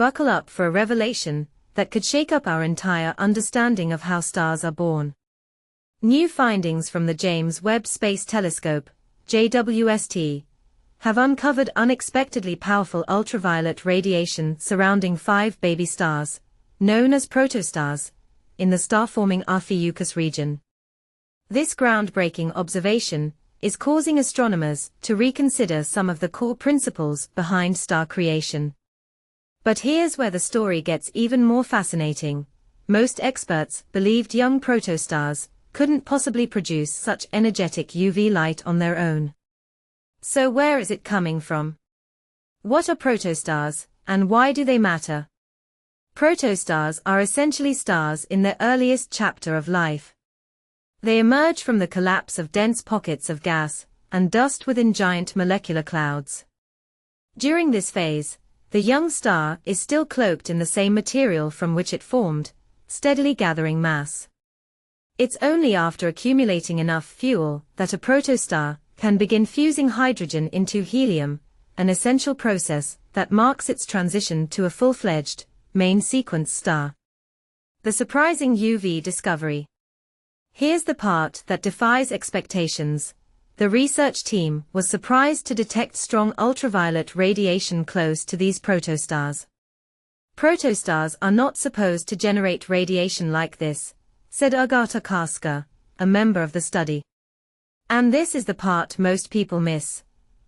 buckle up for a revelation that could shake up our entire understanding of how stars are born. New findings from the James Webb Space Telescope, JWST, have uncovered unexpectedly powerful ultraviolet radiation surrounding 5 baby stars, known as protostars, in the star-forming Ophiuchus region. This groundbreaking observation is causing astronomers to reconsider some of the core principles behind star creation. But here's where the story gets even more fascinating. Most experts believed young protostars couldn't possibly produce such energetic UV light on their own. So where is it coming from? What are protostars, and why do they matter? Protostars are essentially stars in their earliest chapter of life. They emerge from the collapse of dense pockets of gas and dust within giant molecular clouds. During this phase, the young star is still cloaked in the same material from which it formed, steadily gathering mass. It's only after accumulating enough fuel that a protostar can begin fusing hydrogen into helium, an essential process that marks its transition to a full-fledged, main-sequence star. The surprising UV discovery. Here's the part that defies expectations. The research team was surprised to detect strong ultraviolet radiation close to these protostars. Protostars are not supposed to generate radiation like this, said Agata Karska, a member of the study. And this is the part most people miss.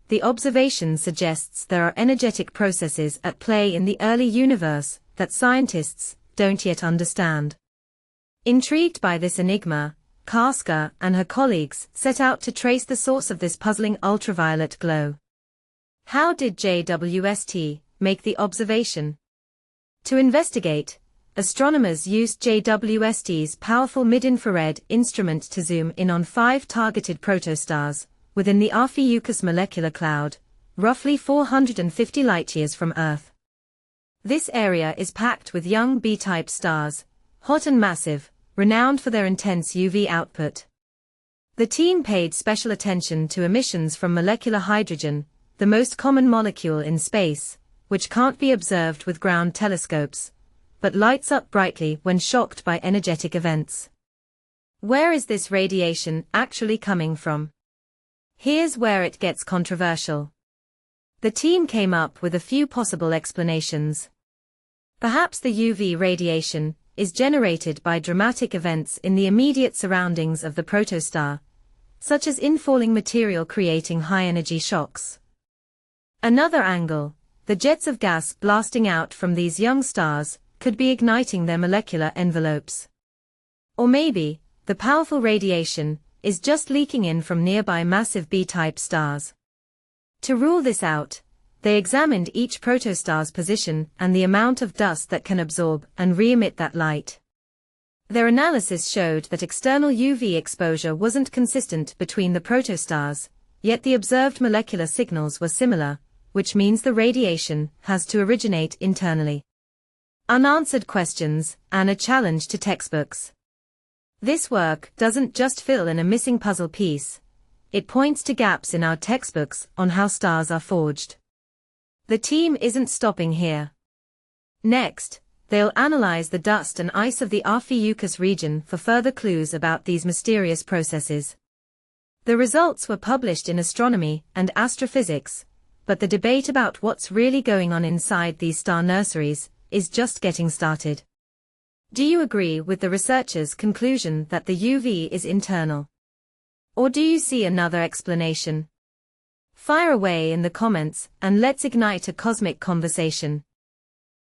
The observation suggests there are energetic processes at play in the early universe that scientists don't yet understand. Intrigued by this enigma, Karska and her colleagues set out to trace the source of this puzzling ultraviolet glow. How did JWST make the observation? To investigate, astronomers used JWST's powerful mid-infrared instrument to zoom in on 5 targeted protostars within the Ophiuchus molecular cloud, roughly 450 light-years from Earth. This area is packed with young B-type stars, hot and massive, renowned for their intense UV output. The team paid special attention to emissions from molecular hydrogen, the most common molecule in space, which can't be observed with ground telescopes, but lights up brightly when shocked by energetic events. Where is this radiation actually coming from? Here's where it gets controversial. The team came up with a few possible explanations. Perhaps the UV radiation is generated by dramatic events in the immediate surroundings of the protostar, such as infalling material creating high-energy shocks. Another angle, the jets of gas blasting out from these young stars could be igniting their molecular envelopes. Or maybe, the powerful radiation is just leaking in from nearby massive B-type stars. To rule this out, they examined each protostar's position and the amount of dust that can absorb and re-emit that light. Their analysis showed that external UV exposure wasn't consistent between the protostars, yet the observed molecular signals were similar, which means the radiation has to originate internally. Unanswered questions, and a challenge to textbooks. This work doesn't just fill in a missing puzzle piece, it points to gaps in our textbooks on how stars are forged. The team isn't stopping here. Next, they'll analyze the dust and ice of the Ophiuchus region for further clues about these mysterious processes. The results were published in Astronomy and Astrophysics, but the debate about what's really going on inside these star nurseries is just getting started. Do you agree with the researchers' conclusion that the UV is internal? Or do you see another explanation? Fire away in the comments and let's ignite a cosmic conversation.